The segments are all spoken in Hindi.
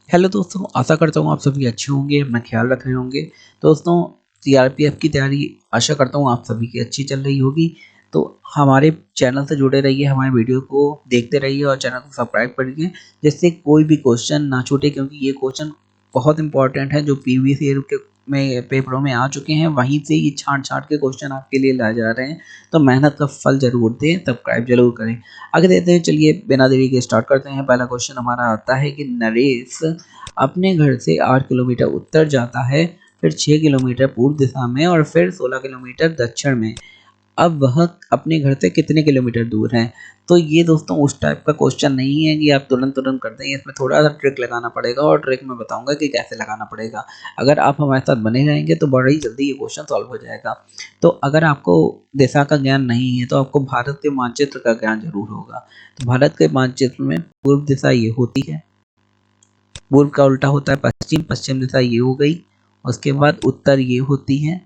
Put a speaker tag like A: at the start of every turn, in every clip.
A: हेलो दोस्तों, आशा करता हूँ आप सभी अच्छे होंगे, अपना ख्याल रख रहे होंगे। दोस्तों, सीआरपीएफ की तैयारी आशा करता हूँ आप सभी की अच्छी चल रही होगी। तो हमारे चैनल से जुड़े रहिए, हमारे वीडियो को देखते रहिए और चैनल को सब्सक्राइब करिए, जिससे कोई भी क्वेश्चन ना छूटे, क्योंकि ये क्वेश्चन बहुत इंपॉर्टेंट है जो प्रीवियस ईयर के में पेपरों में आ चुके हैं। वहीं से ये छांट छांट के क्वेश्चन आपके लिए लाए जा रहे हैं। तो मेहनत का फल जरूर दें, सब्सक्राइब जरूर करें। आगे देते हैं, चलिए बिना देरी के स्टार्ट करते हैं। पहला क्वेश्चन हमारा आता है कि नरेश अपने घर से 8 किलोमीटर उत्तर जाता है, फिर 6 किलोमीटर पूर्व दिशा में और फिर 16 किलोमीटर दक्षिण में। अब वह अपने घर से कितने किलोमीटर दूर है? तो ये दोस्तों उस टाइप का क्वेश्चन नहीं है कि आप तुरंत तुरंत कर देंगे। इसमें थोड़ा सा ट्रिक लगाना पड़ेगा और ट्रिक मैं बताऊंगा कि कैसे लगाना पड़ेगा। अगर आप हमारे साथ बने रहेंगे तो बड़ी जल्दी ये क्वेश्चन सॉल्व हो जाएगा। तो अगर आपको दिशा का ज्ञान नहीं है तो आपको भारत के मानचित्र का ज्ञान जरूर होगा। तो भारत के मानचित्र में पूर्व दिशा ये होती है, पूर्व का उल्टा होता है पश्चिम, पश्चिम दिशा ये हो गई। उसके बाद उत्तर ये होती है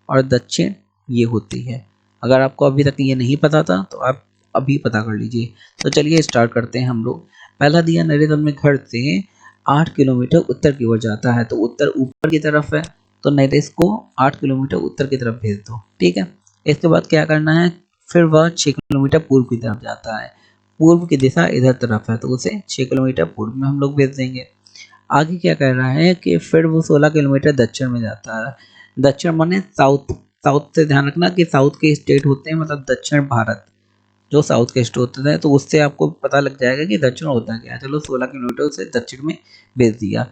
A: और दक्षिण ये होती है। अगर आपको अभी तक ये नहीं पता था तो आप अभी पता कर लीजिए। तो चलिए स्टार्ट करते हैं हम लोग। पहला दिया, नरेश अपने घर से 8 किलोमीटर उत्तर की ओर जाता है। तो उत्तर ऊपर की तरफ है, तो नरेश को 8 किलोमीटर उत्तर की तरफ भेज दो। ठीक है। इसके बाद क्या करना है, फिर वह 6 किलोमीटर पूर्व की तरफ जाता है। पूर्व की दिशा इधर तरफ है, तो उसे 6 किलोमीटर पूर्व में हम लोग भेज देंगे। आगे क्या कह रहा है कि फिर वो 16 किलोमीटर दक्षिण में जाता है। दक्षिण माने साउथ। साउथ से ध्यान रखना कि साउथ के स्टेट होते हैं, मतलब दक्षिण भारत जो साउथ के स्टेट होते हैं, तो उससे आपको पता लग जाएगा कि दक्षिण होता क्या है। चलो 16 किलोमीटर से दक्षिण में भेज दिया।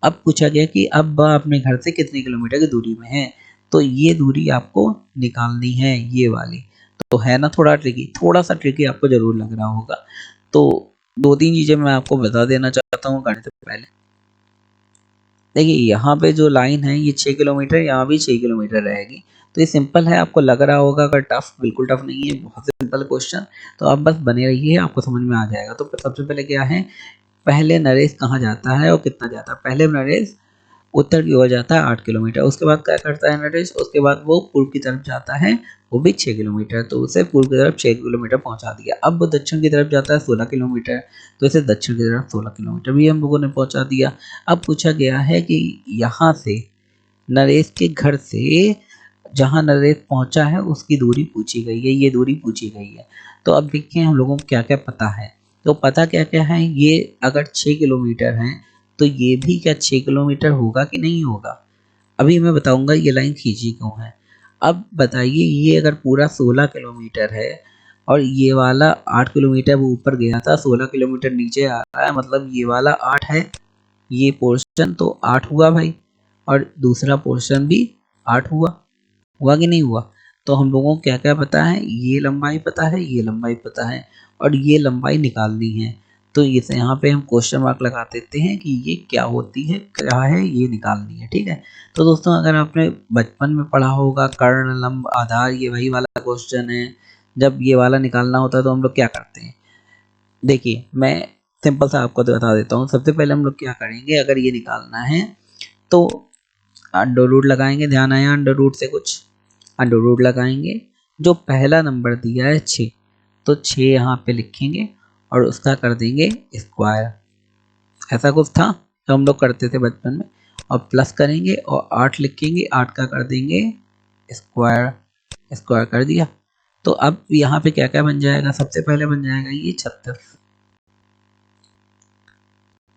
A: अब पूछा गया कि अब वह अपने घर से कितने किलोमीटर की दूरी में है। तो ये दूरी आपको निकालनी है, ये वाली। तो है ना थोड़ा ट्रिकी, थोड़ा सा ट्रिकी आपको जरूर लग रहा होगा। तो दो तीन चीजें मैं आपको बता देना चाहता हूँ करने से पहले। देखिए यहाँ पे जो लाइन है ये 6 किलोमीटर, यहाँ भी 6 किलोमीटर रहेगी। तो ये सिंपल है, आपको लग रहा होगा अगर टफ, बिल्कुल टफ नहीं है, बहुत सिंपल क्वेश्चन। तो आप बस बने रहिए, आपको समझ में आ जाएगा। तो सबसे पहले क्या है, पहले नरेश कहाँ जाता है और कितना जाता है। पहले नरेश उत्तर की ओर जाता है 8 किलोमीटर। उसके बाद क्या करता है नरेश, उसके बाद वो पूर्व की तरफ जाता है, वो भी 6 किलोमीटर। तो उसे पूर्व की तरफ 6 किलोमीटर पहुंचा दिया। अब वो दक्षिण की तरफ जाता है 16 किलोमीटर, तो इसे दक्षिण की तरफ 16 किलोमीटर भी हम लोगों ने पहुंचा दिया। अब पूछा गया है कि यहाँ से नरेश के घर से जहाँ नरेश पहुंचा है उसकी दूरी पूछी गई है, ये दूरी पूछी गई है। तो अब देखिए हम लोगों को क्या क्या पता है। तो पता क्या क्या है, ये अगर 6 किलोमीटर है तो ये भी क्या 6 किलोमीटर होगा कि नहीं होगा। अभी मैं बताऊंगा ये लाइन खींची क्यों है। अब बताइए, ये अगर पूरा 16 किलोमीटर है और ये वाला 8 किलोमीटर वो ऊपर गया था, 16 किलोमीटर नीचे आ रहा है, मतलब ये वाला 8 है, ये पोर्शन तो 8 हुआ भाई, और दूसरा पोर्शन भी 8 हुआ। हुआ कि नहीं हुआ। तो हम लोगों को क्या क्या पता है, ये लंबाई पता है, ये लंबाई पता है, और ये लंबाई निकालनी है। तो इसे यहाँ पे हम क्वेश्चन मार्क लगा देते हैं कि ये क्या होती है, क्या है, ये निकालनी है। ठीक है। तो दोस्तों अगर आपने बचपन में पढ़ा होगा कर्ण लंब आधार, ये वही वाला क्वेश्चन है। जब ये वाला निकालना होता है तो हम लोग क्या करते हैं, देखिए मैं सिंपल सा आपको तो बता देता हूँ। सबसे पहले हम लोग क्या करेंगे, अगर ये निकालना है तो अंडर रूट लगाएंगे। ध्यान आया अंडर रूट से कुछ, अंडर रूट लगाएंगे। जो पहला नंबर दिया है 6, तो 6 यहाँ पे लिखेंगे और उसका कर देंगे स्क्वायर। ऐसा कुछ था जो हम लोग करते थे बचपन में। और प्लस करेंगे और 8 लिखेंगे, 8 का कर देंगे स्क्वायर। स्क्वायर कर दिया। तो अब यहाँ पे क्या क्या बन जाएगा, सबसे पहले बन जाएगा ये 36।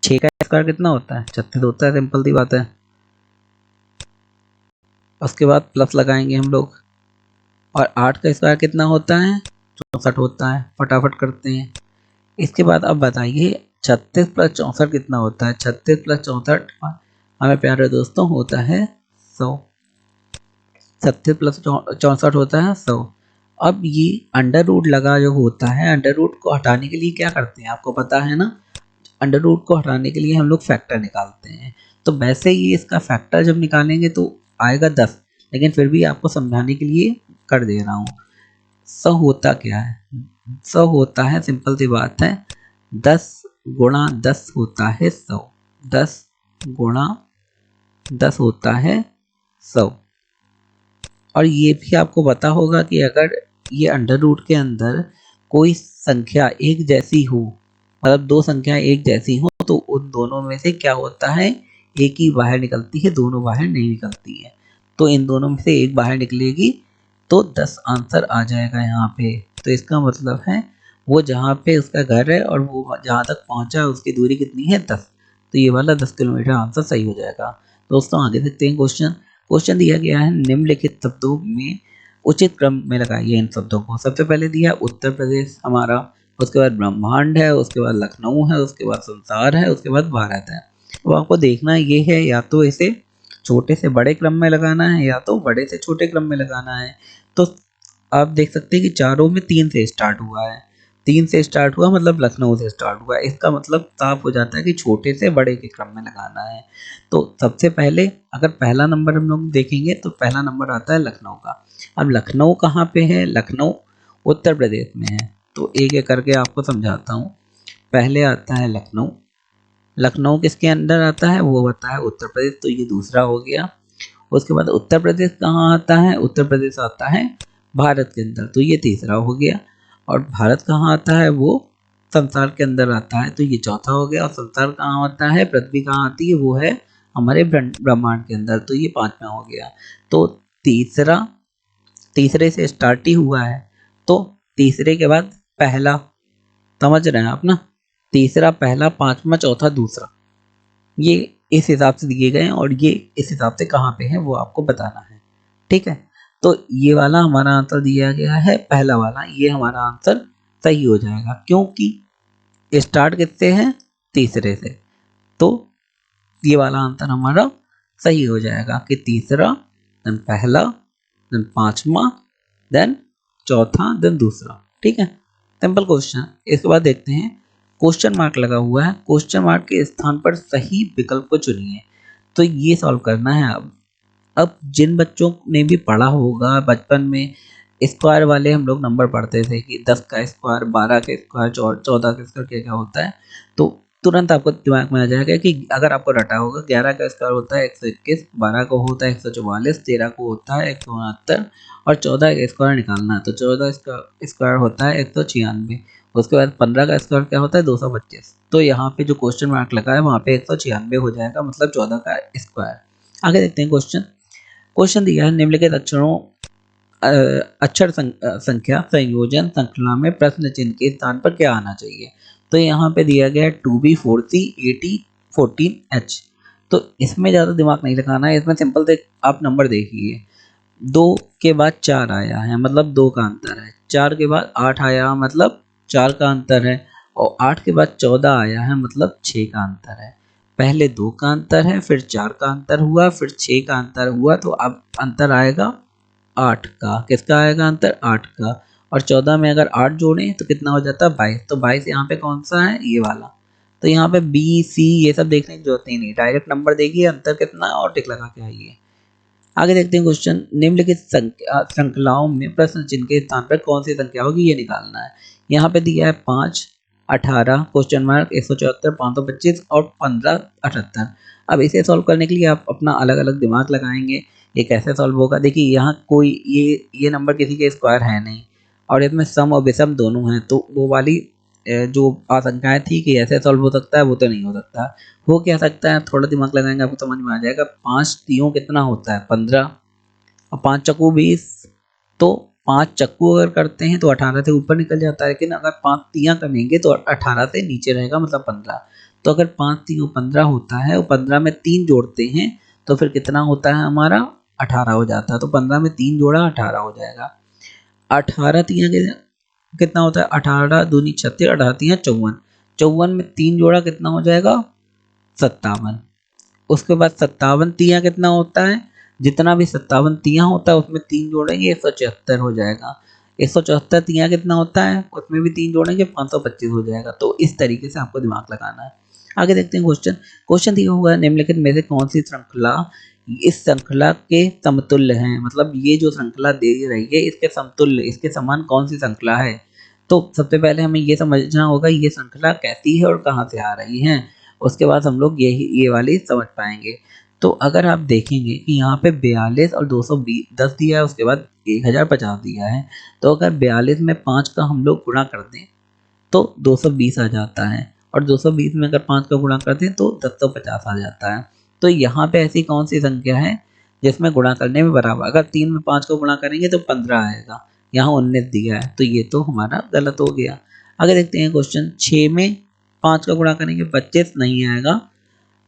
A: 6 का स्क्वायर कितना होता है, 36 होता है, सिंपल सी बात है। उसके बाद प्लस लगाएंगे हम लोग, और 8 का स्क्वायर कितना होता है, 64 होता है। फटाफट करते हैं। इसके बाद अब बताइए 36 प्लस 64 कितना होता है। 36 प्लस 64 हमें प्यारे दोस्तों होता है 100। 36 प्लस 64 होता है 100। अब ये अंडर रूट लगा जो होता है, अंडर रूट को हटाने के लिए क्या करते हैं आपको पता है ना। अंडर रूट को हटाने के लिए हम लोग फैक्टर निकालते हैं। तो वैसे ही इसका फैक्टर जब निकालेंगे तो आएगा 10, लेकिन फिर भी आपको समझाने के लिए कर दे रहा हूँ। 100 होता क्या है, 100 होता है, सिंपल सी बात है, 10 गुणा 10 होता है 100। 10 गुणा 10 होता है 100। और ये भी आपको पता होगा कि अगर ये अंडर रूट के अंदर कोई संख्या एक जैसी हो, मतलब दो संख्या एक जैसी हो, तो उन दोनों में से क्या होता है, एक ही बाहर निकलती है, दोनों बाहर नहीं निकलती है। तो इन दोनों में से एक बाहर निकलेगी तो 10 आंसर आ जाएगा यहाँ पे। तो इसका मतलब है वो जहाँ पे उसका घर है और वो जहाँ तक पहुँचा है उसकी दूरी कितनी है, 10। तो ये वाला 10 किलोमीटर आंसर सही हो जाएगा। दोस्तों आगे देखते हैं क्वेश्चन। क्वेश्चन दिया गया है निम्नलिखित शब्दों में उचित क्रम में लगाइए इन शब्दों को। सबसे पहले दिया उत्तर प्रदेश हमारा, उसके बाद ब्रह्मांड है, उसके बाद लखनऊ है, उसके बाद संसार है, उसके बाद भारत है। अब आपको देखना ये है या तो इसे छोटे से बड़े क्रम में लगाना है या तो बड़े से छोटे क्रम में लगाना है। तो आप देख सकते हैं कि चारों में 3 से स्टार्ट हुआ है, 3 से स्टार्ट हुआ मतलब लखनऊ से स्टार्ट हुआ। इसका मतलब साफ हो जाता है कि छोटे से बड़े के क्रम में लगाना है। तो सबसे पहले अगर पहला नंबर हम लोग देखेंगे तो पहला नंबर आता है लखनऊ का। अब लखनऊ कहाँ पे है, लखनऊ उत्तर प्रदेश में है। तो एक एक करके आपको समझाता हूँ। पहले आता है लखनऊ, लखनऊ किसके अंदर आता है, वो आता है उत्तर प्रदेश, तो ये दूसरा हो गया। उसके बाद उत्तर प्रदेश कहाँ आता है, उत्तर प्रदेश आता है भारत के अंदर, तो ये तीसरा हो गया। और भारत कहाँ आता है, वो संसार के अंदर आता है, तो ये चौथा हो गया। और संसार कहाँ आता है, पृथ्वी कहाँ आती है, वो है हमारे ब्रह्मांड के अंदर, तो ये पांचवा हो गया। तो तीसरे से स्टार्ट ही हुआ है, तो तीसरे के बाद पहला, समझ रहे हैं आप ना, तीसरा पहला पांचवा चौथा दूसरा, ये इस हिसाब से दिए गए हैं और ये इस हिसाब से कहाँ पे है वो आपको बताना है। ठीक है, तो ये वाला हमारा आंसर दिया गया है पहला वाला, ये हमारा आंसर सही हो जाएगा क्योंकि स्टार्ट किससे है, तीसरे से। तो ये वाला आंसर हमारा सही हो जाएगा कि तीसरा, देन पहला, देन पांचवा, देन चौथा, देन दूसरा। ठीक है, सिंपल क्वेश्चन। इसके बाद देखते हैं क्वेश्चन मार्क लगा हुआ है, क्वेश्चन मार्क के स्थान पर सही विकल्प को चुनिए। तो ये सॉल्व करना है। अब जिन बच्चों ने भी पढ़ा होगा बचपन में, स्क्वायर वाले हम लोग नंबर पढ़ते थे कि 10 का स्क्वायर, 12 का स्क्वायर, 14 का स्क्वायर क्या क्या होता है, तो तुरंत आपको दिमाग में आ जाएगा कि अगर आपको रटा होगा 11 का स्क्वायर होता है 121, 12 को होता है 144, 13 को होता है 169 और 14 का स्क्वायर निकालना है तो 14 स्क्वायर होता है 196। उसके बाद 15 का स्क्वायर क्या होता है 225। तो यहाँ पे जो क्वेश्चन मार्क लगा है वहाँ पे 196 हो जाएगा, मतलब 14 का स्क्वायर। आगे देखते हैं क्वेश्चन। क्वेश्चन दिया है निम्नलिखित अक्षरों अक्षर संख्या संयोजन श्रृंखला में प्रश्न चिन्ह के स्थान पर क्या आना चाहिए। तो यहाँ पे दिया गया है 2B 4C 80 14H। तो इसमें ज़्यादा दिमाग नहीं लगाना है, इसमें सिंपल से आप नंबर देखिए, 2 के बाद 4 आया है मतलब 2 का अंतर है, 4 के बाद 8 आया मतलब 4 का अंतर है, और 8 के बाद 14 आया है मतलब 6 का अंतर है। पहले 2 का अंतर है, फिर 4 का अंतर हुआ, फिर 6 का अंतर हुआ, तो अब अंतर आएगा 8 का। किसका आएगा अंतर, 8 का। और 14 में अगर 8 जोड़ें तो कितना हो जाता है 22। तो 22 यहाँ पे कौन सा है, ये वाला। तो यहाँ पे बी सी ये सब देखने की जरूरत ही नहीं, डायरेक्ट नंबर देखिए अंतर कितना और टिक लगा के आइए। आगे देखते हैं क्वेश्चन। निम्नलिखित श्रृंखलाओं में प्रश्न चिन्ह के स्थान पर कौन सी संख्या होगी ये निकालना है। यहाँ पे दिया है 5, 18, क्वेश्चन मार्क, 174, 525 और 15, 78। अब इसे सॉल्व करने के लिए आप अपना अलग अलग दिमाग लगाएंगे, ये कैसे सॉल्व होगा। देखिए यहाँ कोई ये नंबर किसी के स्क्वायर है नहीं और इसमें सम और विषम दोनों हैं, तो वो वाली जो आशंकाएं थी कि ऐसे सॉल्व हो सकता है वो तो नहीं हो सकता। हो क्या सकता है, थोड़ा दिमाग लगाएंगे आपको समझ में आ जाएगा। 5 तीयों कितना होता है 15 और 5 चक्कू 20। तो 5 चक्कू अगर करते हैं तो 18 से ऊपर निकल जाता है, लेकिन अगर 5 तियाँ करेंगे तो 18 से नीचे रहेगा मतलब 15। तो अगर 5 तीयों 15 होता है और 15 में 3 जोड़ते हैं तो फिर कितना होता है हमारा 18 हो जाता है। तो 15 में 3 जोड़ा 18 हो जाएगा। 18 तियाँ कितना होता है, 18 दूनी 36, 18 तियाँ 54। 54 में 3 जोड़ा कितना हो जाएगा 57। उसके बाद 57 तियाँ कितना होता है, जितना भी 57 तियाँ होता है उसमें 3 जोड़ेंगे 174 हो जाएगा। 174 तियाँ कितना होता है, उसमें भी 3 जोड़ेंगे 525 हो जाएगा। तो इस तरीके से आपको दिमाग लगाना है। आगे देखते हैं क्वेश्चन। क्वेश्चन दिया हुआ है निम्नलिखित में से कौन सी श्रृंखला इस श्रृंखला के समतुल्य है, मतलब ये जो श्रृंखला दे रही है इसके समतुल्य, इसके समान कौन सी श्रृंखला है। तो सबसे पहले हमें ये समझना होगा ये श्रृंखला कैसी है और कहाँ से आ रही है, उसके बाद हम लोग ये वाली समझ पाएंगे। तो अगर आप देखेंगे कि यहाँ पे 42 और 210 दिया है, उसके बाद 1050 दिया है। तो अगर 42 में 5 का हम लोग गुणा कर दें तो 220 आ जाता है, और 220 में अगर 5 का गुणा करते हैं तो 1050 आ जाता है। तो यहाँ पे ऐसी कौन सी संख्या है जिसमें गुणा करने में बराबर, अगर 3 में 5 को गुणा करेंगे तो 15 आएगा, यहाँ 19 दिया है तो ये तो हमारा गलत हो गया। आगे देखते हैं क्वेश्चन, 6 में 5 का गुणा करेंगे 25 नहीं आएगा,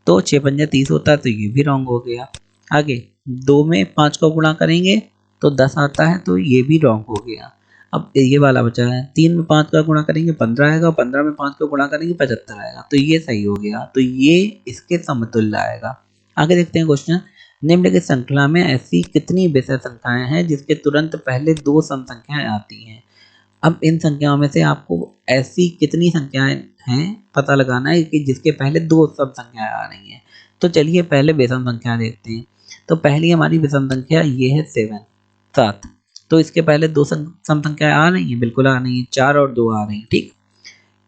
A: तो 6 पंजे 30 होता है तो ये भी रॉन्ग हो गया। आगे 2 में 5 का गुणा करेंगे तो 10 आता है तो ये भी रॉन्ग हो गया। अब ये वाला बचा है, 3 में 5 का गुणा करेंगे 15 आएगा, 15 में 5 का गुणा करेंगे 75 आएगा, तो ये सही हो गया, तो ये इसके समतुल्य आएगा। आगे देखते हैं क्वेश्चन, निम्नलिखित श्रृंखला में ऐसी कितनी विषम संख्याएं हैं जिसके तुरंत पहले 2 सम संख्याएं आती हैं। अब इन संख्याओं में से आपको ऐसी कितनी संख्याएं हैं पता लगाना है कि जिसके पहले 2 सम संख्याएं आ रही हैं। तो चलिए पहले विषम संख्या देखते हैं। तो पहली हमारी विषम संख्या ये है 7। तो इसके पहले 2 सम संख्याएं आ रही हैं, बिल्कुल आ रही हैं, 4 और 2 आ रही हैं, ठीक।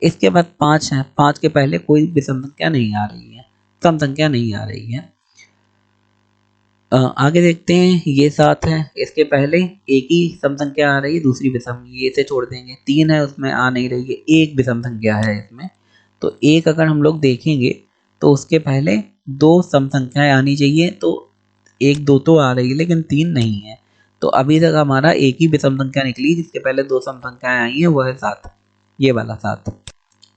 A: इसके बाद 5 है, 5 के पहले कोई विषम संख्या नहीं आ रही है, सम संख्या नहीं आ रही है। आगे देखते हैं, ये 7 है, इसके पहले एक ही सम संख्या आ रही है, दूसरी विषम, ये इसे छोड़ देंगे। 3 है, उसमें आ नहीं रही है, एक विषम संख्या है इसमें। तो एक अगर हम लोग देखेंगे तो उसके पहले 2 सम संख्याएं आनी चाहिए, तो 1 2 तो आ रही है लेकिन 3 नहीं है। तो अभी तक हमारा एक ही विषम संख्या निकली जिसके पहले 2 सम संख्याएं आई है, वो है 7, ये वाला 7,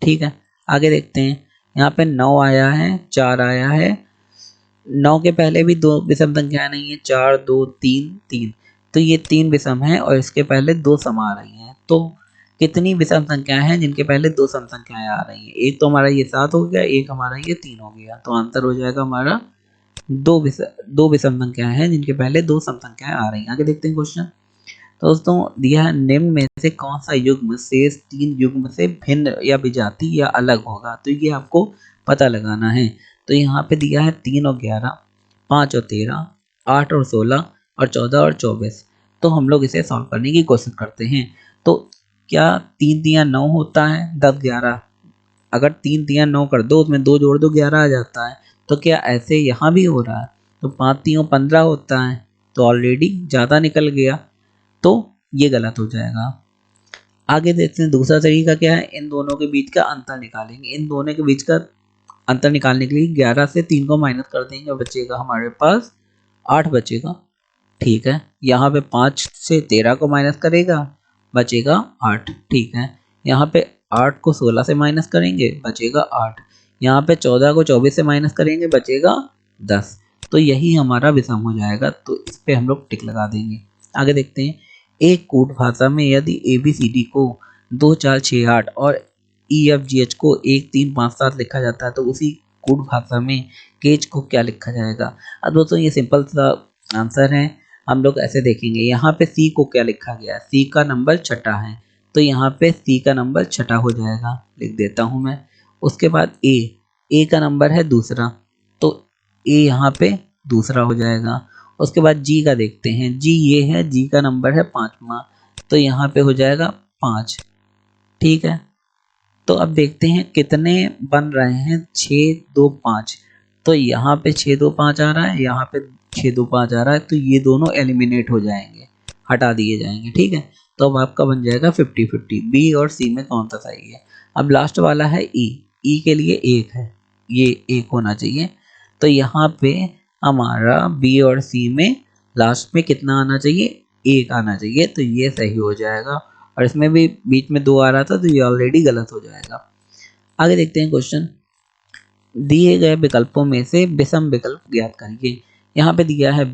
A: ठीक है। आगे देखते हैं, यहाँ पे 9 आया है, 4 आया है, 9 के पहले भी 2 विषम संख्याएं नहीं है, 4 2 3 3, तो ये 3 विषम है और इसके पहले 2 सम आ रही हैं। तो कितनी विषम संख्याएं हैं जिनके पहले 2 सम संख्याएं आ रही हैं। एक तो हमारा ये 7 हो गया, एक हमारा ये 3 हो गया, तो आंसर हो जाएगा हमारा 2 विषम संख्याएं हैं जिनके पहले 2 सम संख्याएं आ रही हैं। आगे देखते हैं क्वेश्चन। तो दोस्तों दिया है, निम्न में से कौन सा युग्म शेष 3 युग्म से भिन्न या विजाती या अलग होगा। तो ये आपको पता लगाना है। तो यहाँ पे दिया है 3 और 11, 5 और 13, 8 और 16 और 14 और 24। तो हम लोग इसे सॉल्व करने की कोशिश करते हैं। तो क्या 3 तियां 9 होता है, 10 11, अगर 3 तियां 9 कर दो, उसमें 2 जोड़ दो 11 आ जाता है। तो क्या ऐसे यहाँ भी हो रहा है। तो 5 तियों 15 होता है, तो ऑलरेडी ज़्यादा निकल गया, तो ये गलत हो जाएगा। आगे देखते हैं दूसरा तरीका क्या है, इन दोनों के बीच का अंतर निकालेंगे। इन दोनों के बीच का अंतर निकालने के लिए 11 से 3 को माइनस कर देंगे, बचेगा हमारे पास 8 बचेगा, ठीक है। यहाँ पे 5 से 13 को माइनस करेगा, बचेगा 8, ठीक है। यहाँ पे 8 को 16 से माइनस करेंगे, बचेगा 8। यहाँ पे 14 को 24 से माइनस करेंगे, बचेगा 10। तो यही हमारा विषम हो जाएगा, तो इस पे हम लोग टिक लगा देंगे। आगे देखते हैं, एक कूट भाषा में यदि ABCD को 2 4 6 8 और EFGH को 1 3 5 7 लिखा जाता है, तो उसी कूट भाषा में केज को क्या लिखा जाएगा। अब दोस्तों ये सिंपल सा आंसर है, हम लोग ऐसे देखेंगे। यहाँ पे C को क्या लिखा गया है, C का नंबर छठा है, तो यहाँ पे C का नंबर छठा हो जाएगा, लिख देता हूँ मैं। उसके बाद A का नंबर है दूसरा, तो A यहाँ पे दूसरा हो जाएगा। उसके बाद G का देखते हैं, G ये है, G का नंबर है 5वां, तो यहाँ पे हो जाएगा 5, ठीक है। तो अब देखते हैं कितने बन रहे हैं, 6 2 5, तो यहाँ पे 6 2 5 आ रहा है, यहाँ पे 6 2 5 आ रहा है, तो ये दोनों एलिमिनेट हो जाएंगे, हटा दिए जाएंगे, ठीक है। तो अब आपका बन जाएगा 50-50, बी और सी में कौन सा सही है। अब लास्ट वाला है ई के लिए 1 है, ये 1 होना चाहिए, तो यहाँ पे हमारा बी और सी में लास्ट में कितना आना चाहिए, 1 आना चाहिए, तो ये सही हो जाएगा। और इसमें भी बीच में 2 आ रहा था, तो ये ऑलरेडी गलत हो जाएगा। आगे देखते हैं क्वेश्चन, दिए गए विकल्पों में से विषम विकल्प ज्ञात करिए। यहाँ पे दिया है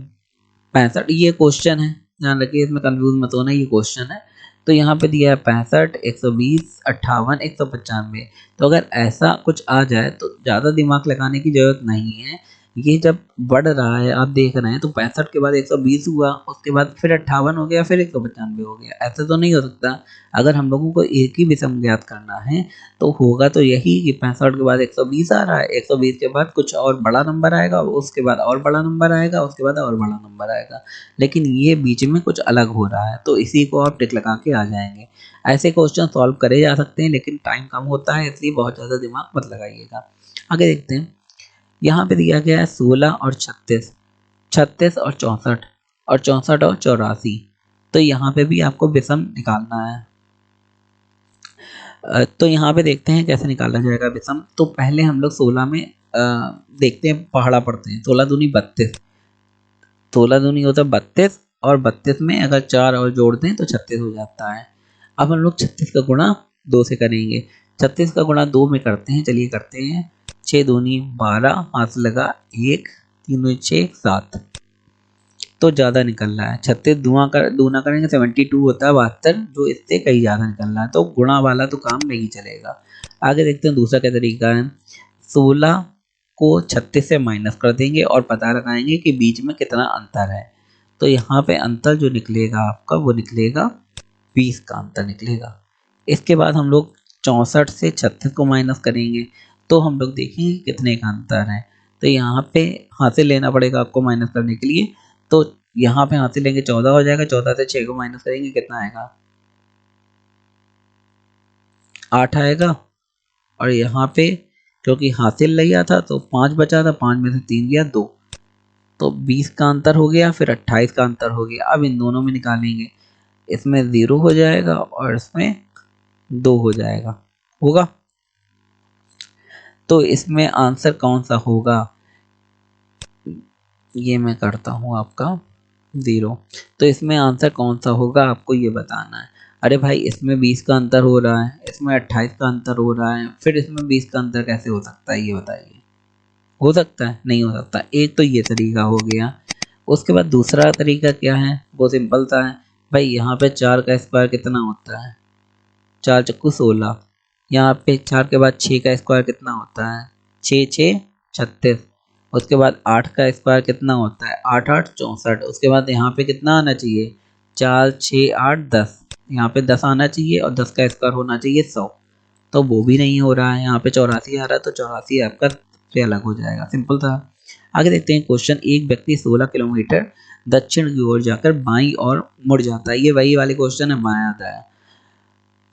A: 65, ये क्वेश्चन है, ध्यान रखिए, इसमें कंफ्यूज मत होना, ये क्वेश्चन है। तो यहाँ पे दिया है 65 120 58 195। तो अगर ऐसा कुछ आ जाए तो ज़्यादा दिमाग लगाने की जरूरत नहीं है, ये जब बढ़ रहा है आप देख रहे हैं, तो 65 के बाद 120 हुआ, उसके बाद फिर 58 हो गया, फिर 195 हो गया, ऐसा तो नहीं हो सकता। अगर हम लोगों को एक ही विषम ज्ञात करना है तो होगा तो यही कि 65 के बाद 120 आ रहा है, 120 के बाद कुछ और बड़ा नंबर आएगा, उसके बाद और बड़ा नंबर आएगा, उसके बाद और बड़ा नंबर आएगा, लेकिन ये बीच में कुछ अलग हो रहा है, तो इसी को आप टिक लगा के आ जाएंगे। ऐसे क्वेश्चन सॉल्व करे जा सकते हैं, लेकिन टाइम कम होता है, इसलिए बहुत ज़्यादा दिमाग मत लगाइएगा। आगे देखते हैं, यहाँ पे दिया गया है 16 और 36, 36 और 64 और 64 और 84। तो यहाँ पे भी आपको विषम निकालना है। तो यहाँ पे देखते हैं कैसे निकाला जाएगा विषम। तो पहले हम लोग 16 में देखते हैं पहाड़ा पढ़ते हैं। 16 दूनी 32, 16 दूनी होता है 32 और 32 में अगर 4 और जोड़ दें तो 36 हो जाता है। अब हम लोग 36 का गुणा 2 से करेंगे। 36 का गुणा 2 में करते हैं, चलिए करते हैं। 6 दूनी 12, हाथ से लगा 1, 3 दूनी 6, 7, तो ज़्यादा निकल रहा है। 36 दूना करेंगे 72 होता है 72, जो इससे कहीं ज़्यादा निकल रहा है, तो गुणा वाला तो काम नहीं चलेगा। आगे देखते हैं दूसरा क्या तरीका है। 16 को 36 से माइनस कर देंगे और पता लगाएंगे कि बीच में कितना अंतर है। तो यहाँ पे अंतर जो निकलेगा आपका वो निकलेगा 20 का अंतर निकलेगा। इसके बाद हम लोग 64 से 36 को माइनस करेंगे तो हम लोग देखेंगे कितने का अंतर है। तो यहाँ पे हासिल लेना पड़ेगा आपको माइनस करने के लिए। तो यहाँ पे हासिल लेंगे 14 हो जाएगा। 14 से 6 को माइनस करेंगे कितना आएगा, 8 आएगा। और यहाँ पे क्योंकि हासिल लिया था तो 5 बचा था, 5 में से 3 गया 2, तो 20 का अंतर हो गया, फिर 28 का अंतर हो गया। अब इन दोनों में निकालेंगे, इसमें 0 हो जाएगा और इसमें 2 हो जाएगा, होगा। तो इसमें आंसर कौन सा होगा, ये मैं करता हूँ आपका 0। तो इसमें आंसर कौन सा होगा आपको ये बताना है। अरे भाई इसमें 20 का अंतर हो रहा है, इसमें 28 का अंतर हो रहा है, फिर इसमें 20 का अंतर कैसे हो सकता है ये बताइए। हो सकता है, नहीं हो सकता। एक तो ये तरीका हो गया। उसके बाद दूसरा तरीका क्या है, वो सिंपल सा है भाई। यहाँ पे 4 का स्क्वायर कितना होता है, 4 चक्कू 16। यहाँ पे 4 के बाद 6 का स्क्वायर कितना होता है, 6 6 36। उसके बाद 8 का स्क्वायर कितना होता है, 8 8 64। उसके बाद यहाँ पे कितना आना चाहिए, 4 6 8 10। यहाँ पे 10 आना चाहिए और 10 का स्क्वायर होना चाहिए 100। तो वो भी नहीं हो रहा है। यहाँ पे 84 आ रहा है, तो 84 आपका से अलग हो जाएगा, सिंपल था। आगे देखते हैं क्वेश्चन। एक व्यक्ति 16 किलोमीटर दक्षिण की ओर जाकर बाईं ओर मुड़ जाता है। ये वही वाले क्वेश्चन है, बायां आता है।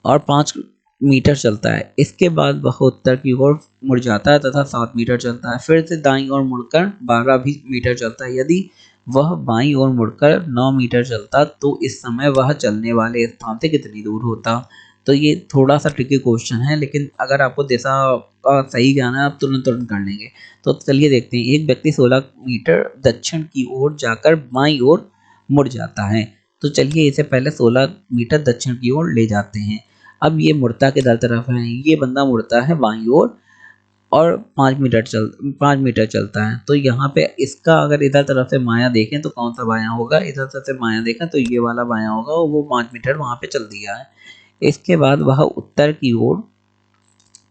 A: और 5 मीटर चलता है। इसके बाद वह उत्तर की ओर मुड़ जाता है तथा 7 मीटर चलता है। फिर से दाईं ओर मुड़कर 12 भी मीटर चलता है। यदि वह बाईं ओर मुड़कर 9 मीटर चलता तो इस समय वह चलने वाले स्थान से कितनी दूर होता। तो ये थोड़ा सा ट्रिकी क्वेश्चन है, लेकिन अगर आपको दिशा का सही ज्ञान है आप तुरंत तुरंत कर लेंगे। तो चलिए देखते हैं। एक व्यक्ति 16 मीटर दक्षिण की ओर जाकर बाईं ओर मुड़ जाता है। तो चलिए इसे पहले 16 मीटर दक्षिण की ओर ले जाते हैं। अब ये मुड़ता किधर तरफ है, ये बंदा मुड़ता है बाईं ओर और 5 मीटर चलता है। तो यहाँ पे इसका अगर इधर तरफ से माया देखें तो कौन सा बायां होगा, इधर तरफ से माया देखें तो ये वाला बायां होगा, और वो 5 मीटर वहाँ पे चल दिया है। इसके बाद वह उत्तर की ओर,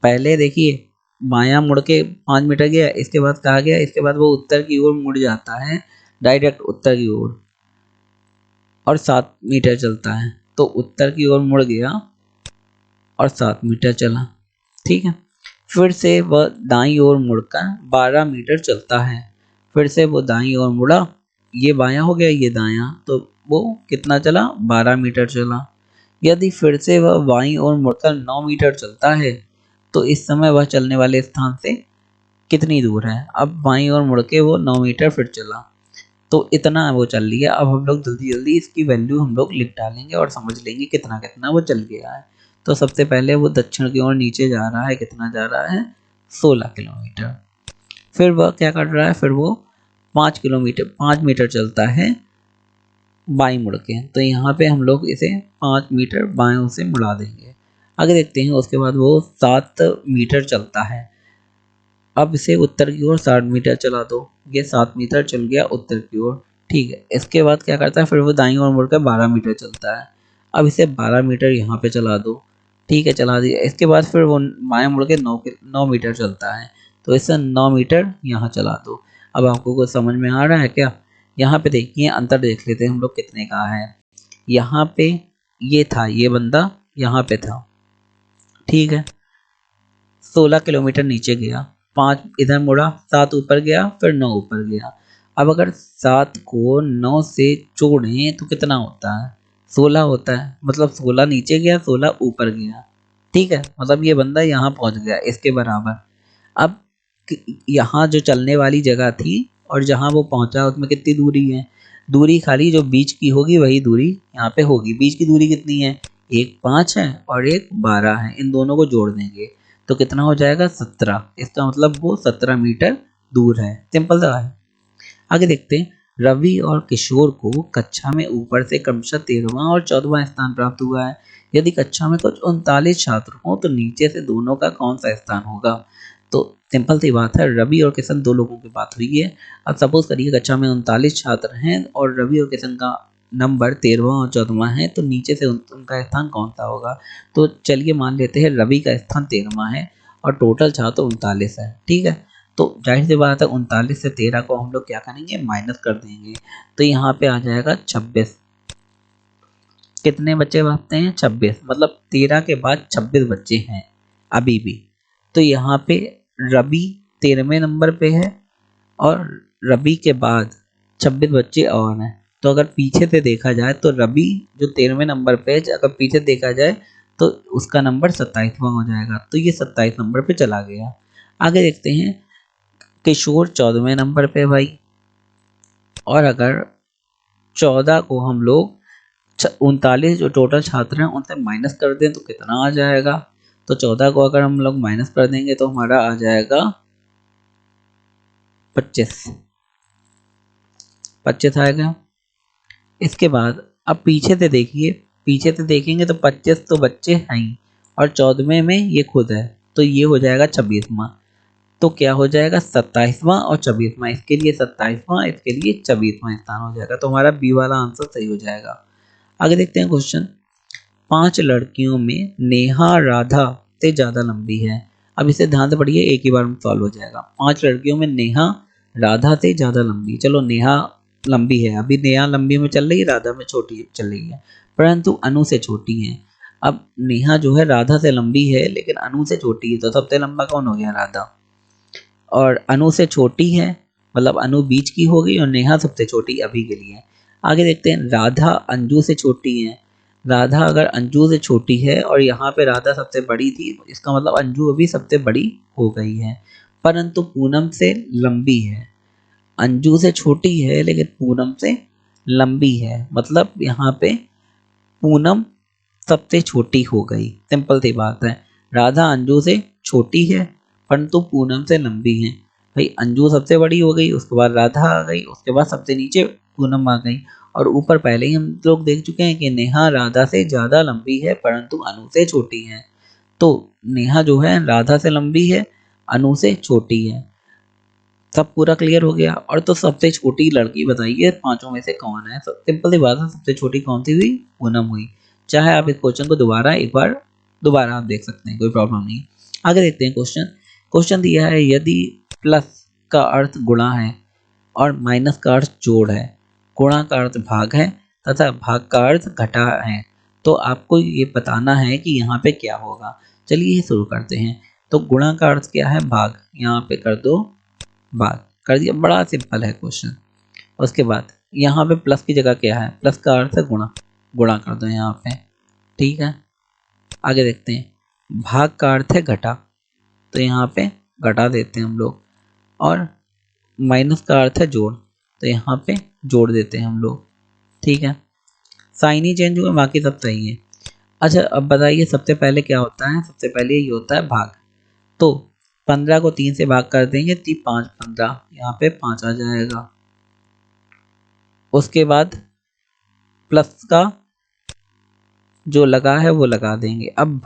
A: पहले देखिए बायां मुड़ के 5 मीटर गया, इसके बाद कहा गया, इसके बाद वो उत्तर की ओर मुड़ जाता है डायरेक्ट उत्तर की ओर और 7 मीटर चलता है। तो उत्तर की ओर मुड़ गया और 7 मीटर चला, ठीक है। फिर से वह दाईं ओर मुड़कर 12 मीटर चलता है। फिर से वो दाईं ओर मुड़ा, ये बायां हो गया ये दायां, तो वो कितना चला, 12 मीटर चला। यदि फिर से वह बाईं ओर मुड़कर 9 मीटर चलता है तो इस समय वह चलने वाले स्थान से कितनी दूर है। अब बाईं ओर मुड़ के वो 9 मीटर फिर चला, तो इतना वो चल लिया। अब हम लोग जल्दी जल्दी इसकी वैल्यू हम लोग लिख डालेंगे और समझ लेंगे कितना कितना वो चल गया है। तो सबसे पहले वो दक्षिण की ओर नीचे जा रहा है, कितना जा रहा है, 16 किलोमीटर। फिर वह क्या कर रहा है, फिर वो 5 मीटर चलता है बाईं मुड़ के। तो यहाँ पे हम लोग इसे 5 मीटर बायों से मुड़ा देंगे। आगे देखते हैं। उसके बाद वो 7 मीटर चलता है। अब इसे उत्तर की ओर 60 मीटर चला दो, ये 7 मीटर चल गया उत्तर की ओर, ठीक है। इसके बाद क्या करता है, फिर वो दाईं ओर मुड़कर 12 मीटर चलता है। अब इसे 12 मीटर यहाँ पे चला दो, ठीक है, चला दिया। इसके बाद फिर वो बाएं मुड़ के 9 मीटर चलता है, तो इसे 9 मीटर यहाँ चला दो। अब आपको कुछ समझ में आ रहा है क्या। यहाँ पे देखिए अंतर देख लेते हैं हम लोग कितने का है। यहाँ पे ये था, ये बंदा यहाँ पे था, ठीक है। 16 किलोमीटर नीचे गया, 5 इधर मुड़ा, 7 ऊपर गया, फिर 9 ऊपर गया। अब अगर 7 को 9 से जोड़ें तो कितना होता है, 16 होता है। मतलब 16 नीचे गया, 16 ऊपर गया, ठीक है। मतलब ये बंदा यहाँ पहुँच गया इसके बराबर। अब यहाँ जो चलने वाली जगह थी और जहाँ वो पहुँचा उसमें कितनी दूरी है, दूरी खाली जो बीच की होगी वही दूरी यहाँ पे होगी। बीच की दूरी कितनी है, एक 5 है और एक 12 है, इन दोनों को जोड़ देंगे तो कितना हो जाएगा 17। इसका मतलब वो 17 मीटर दूर है। सिंपल सा है। आगे देखते हैं। रवि और किशोर को कक्षा में ऊपर से क्रमशः 13वां और 14वां स्थान प्राप्त हुआ है। यदि कक्षा में कुछ 39 छात्र हों तो नीचे से दोनों का कौन सा स्थान होगा। तो सिंपल सी बात है, रवि और किशन दो लोगों की बात हुई है। अब सपोज करिए कक्षा में 39 छात्र हैं और रवि और किशन का नंबर 13वां और 14वां है, तो नीचे से उनका स्थान कौन सा होगा। तो चलिए मान लेते हैं रवि का स्थान 13वां है और टोटल छात्र 39 है। ठीक है, तो जाहिर सी बात है 39 से 13 को हम लोग क्या करेंगे, माइनस कर देंगे। तो यहाँ पे आ जाएगा 26। कितने बच्चे बचते हैं, 26। मतलब 13 के बाद 26 बच्चे हैं अभी भी। तो यहाँ पे रवि 13वें नंबर पे है और रवि के बाद 26 बच्चे और हैं। तो अगर पीछे से देखा जाए तो रवि जो 13वें नंबर पे है, अगर पीछे देखा जाए तो उसका नंबर 27वां हो जाएगा। तो ये 27 नंबर पे चला गया। आगे देखते हैं। किशोर 14वें नंबर पे भाई, और अगर 14 को हम लोग 39 जो टोटल छात्र हैं उनसे माइनस कर दें तो कितना आ जाएगा। तो 14 को अगर हम लोग माइनस कर देंगे तो हमारा आ जाएगा 25। 25 आएगा। इसके बाद अब पीछे से देखिए, पीछे से देखेंगे तो 25 तो बच्चे हैं ही और 14वें में ये खुद है, तो ये हो जाएगा 26वां। तो क्या हो जाएगा 27वां और 24वां। इसके लिए 27वां, इसके लिए 24वां स्थान हो जाएगा। तो हमारा बी वाला आंसर सही हो जाएगा। आगे देखते हैं क्वेश्चन। 5 लड़कियों में नेहा राधा से ज्यादा लंबी है। अब इसे ध्यान से पढ़िए, एक ही बार में सॉल्व हो जाएगा। 5 लड़कियों में नेहा राधा से ज्यादा लंबी। चलो नेहा लंबी है, अभी नेहा लंबी में चल रही है, राधा में छोटी चल रही है, परंतु अनु से छोटी है। अब नेहा जो है राधा से लंबी है लेकिन अनु से छोटी है, तो सबसे लंबा कौन हो गया, राधा। और अनु से छोटी है, मतलब अनु बीच की हो गई और नेहा सबसे छोटी अभी के लिए। आगे देखते हैं। राधा अंजू से छोटी है। राधा अगर अंजू से छोटी है और यहाँ पे राधा सबसे बड़ी थी, इसका मतलब अंजू अभी सबसे बड़ी हो गई है, परंतु पूनम से लंबी है। अंजू से छोटी है लेकिन पूनम से लंबी है, मतलब यहाँ पे पूनम सबसे छोटी हो गई। सिंपल सी बात है। राधा अंजू से छोटी है परंतु पूनम से लंबी है। भाई अंजू सबसे बड़ी हो गई, उसके बाद राधा आ गई, उसके बाद सबसे नीचे पूनम आ गई। और ऊपर पहले ही हम लोग देख चुके हैं कि नेहा राधा से ज्यादा लंबी है परंतु अनु से छोटी है। तो नेहा जो है राधा से लंबी है, अनु से छोटी है। सब पूरा क्लियर हो गया। और तो सबसे छोटी लड़की बताइए पांचों में से कौन है। सिंपल सी बात है, सबसे छोटी कौन सी हुई, पूनम हुई। चाहे आप इस क्वेश्चन को दोबारा एक बार दोबारा आप देख सकते हैं, कोई प्रॉब्लम नहीं। आगे देखते हैं क्वेश्चन। क्वेश्चन दिया है, यदि प्लस का अर्थ गुणा है और माइनस का अर्थ जोड़ है, गुणा का अर्थ भाग है तथा भाग का अर्थ घटा है, तो आपको ये बताना है कि यहाँ पे क्या होगा। चलिए शुरू करते हैं। तो गुणा का अर्थ क्या है, भाग, यहाँ पे कर दो भाग, कर दिया। बड़ा सिंपल है क्वेश्चन। उसके बाद यहाँ पे प्लस की जगह क्या है, प्लस का अर्थ है गुणा, गुणा कर दो यहाँ पे। ठीक है, आगे देखते हैं। भाग का अर्थ है घटा, तो यहाँ पे घटा देते हैं हम लोग। और माइनस का अर्थ है जोड़, तो यहाँ पे जोड़ देते हैं हम लोग। ठीक है, साइन ही चेंज हुआ, बाकी सब सही है। अच्छा अब बताइए सबसे पहले क्या होता है, सबसे पहले ये होता है भाग। तो 15 को 3 से भाग कर देंगे, 5 15, यहाँ पे 5 आ जाएगा। उसके बाद प्लस का जो लगा है वो लगा देंगे। अब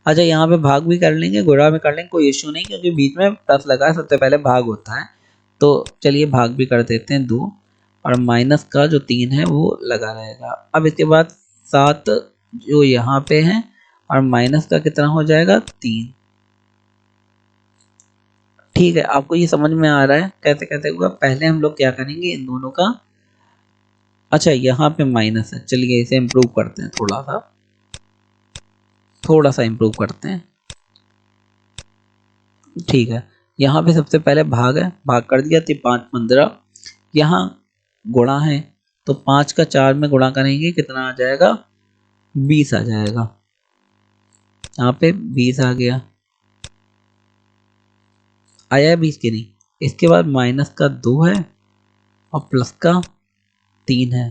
A: अच्छा यहाँ पे भाग भी कर लेंगे, गुणा भी कर लेंगे, कोई इश्यू नहीं, क्योंकि बीच में प्लस लगा है, सबसे पहले भाग होता है। तो चलिए भाग भी कर देते हैं 2, और माइनस का जो 3 है वो लगा रहेगा। अब इसके बाद 7 जो यहाँ पे है और माइनस का कितना हो जाएगा, 3। ठीक है, आपको ये समझ में आ रहा है कैसे कैसे हुआ। पहले हम लोग क्या करेंगे, इन दोनों का, अच्छा यहाँ पे माइनस है, चलिए इसे इम्प्रूव करते हैं, थोड़ा सा इम्प्रूव करते हैं। ठीक है, यहाँ पे सबसे पहले भाग है, भाग कर दिया, तो 5 15। यहाँ गुणा है, तो 5 का 4 में गुणा करेंगे, कितना आ जाएगा, 20 आ जाएगा। यहाँ पे 20 आ गया, आया 20 के नहीं। इसके बाद माइनस का 2 है और प्लस का 3 है,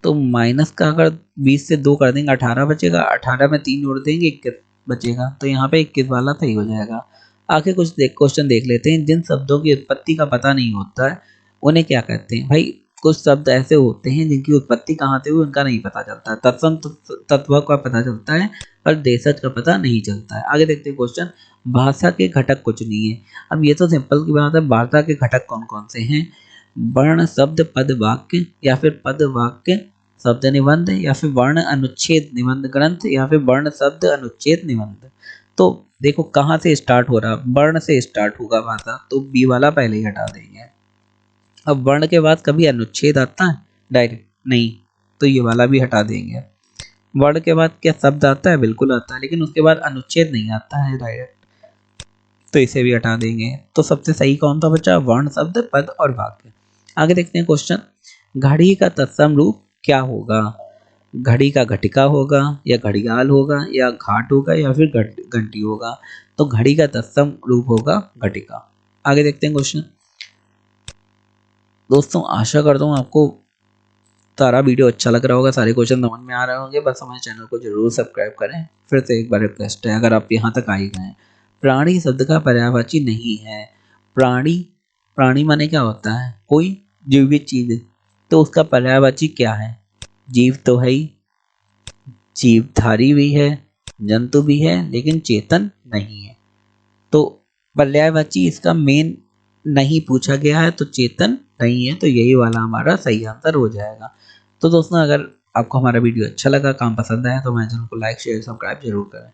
A: तो माइनस का अगर 20 से 2 कर देंगे 18 बचेगा, 18 में 3 जोड़ देंगे 21 बचेगा, तो यहाँ पे 21 वाला सही हो जाएगा। आगे कुछ क्वेश्चन देख लेते हैं। जिन शब्दों की उत्पत्ति का पता नहीं होता है उन्हें क्या कहते हैं? भाई कुछ शब्द ऐसे होते हैं जिनकी उत्पत्ति कहाँ से हुई उनका नहीं पता चलता है। तत्सम तत्व का पता चलता है पर देशज का पता नहीं चलता है। आगे देखते हैं क्वेश्चन, भाषा के घटक कुछ नहीं है। अब ये तो सिंपल की बात है, भाषा के घटक कौन कौन से हैं? वर्ण शब्द पद वाक्य, या फिर पद वाक्य शब्द निबंध, या फिर वर्ण अनुच्छेद निबंध ग्रंथ, या फिर वर्ण शब्द अनुच्छेद निबंध। तो देखो कहाँ से स्टार्ट हो रहा, वर्ण से स्टार्ट होगा भाषा, तो बी वाला पहले ही हटा देंगे। अब वर्ण के बाद कभी अनुच्छेद आता है डायरेक्ट? नहीं, तो ये वाला भी हटा देंगे। वर्ण के बाद क्या शब्द आता है? बिल्कुल आता है, लेकिन उसके बाद अनुच्छेद नहीं आता है डायरेक्ट, तो इसे भी हटा देंगे। तो सबसे सही कौन सा बचा? वर्ण शब्द पद और वाक्य। आगे देखते हैं क्वेश्चन, घड़ी का तत्सम रूप क्या होगा? घड़ी का घटिका होगा, या घड़ियाल होगा, या घाट होगा, या फिर घंटी होगा। तो घड़ी का तत्सम रूप होगा घटिका। आगे देखते हैं क्वेश्चन। दोस्तों आशा करता हूँ आपको सारा वीडियो अच्छा लग रहा होगा, सारे क्वेश्चन समझ में आ रहे होंगे। बस हमारे चैनल को जरूर सब्सक्राइब करें। फिर से एक बार रिक्वेस्ट है, अगर आप यहाँ तक आ ही गए। प्राणी शब्द का पर्यायवाची नहीं है। प्राणी, प्राणी माने क्या होता है? कोई जीवित चीज, तो उसका पर्यायवाची क्या है? जीव तो है ही, जीवधारी भी है, जंतु भी है, लेकिन चेतन नहीं है। तो पर्यायवाची इसका मेन नहीं पूछा गया है, तो चेतन नहीं है, तो यही वाला हमारा सही आंसर हो जाएगा। तो दोस्तों अगर आपको हमारा वीडियो अच्छा लगा, काम पसंद आया, तो हमारे चैनल को लाइक शेयर सब्सक्राइब जरूर करें।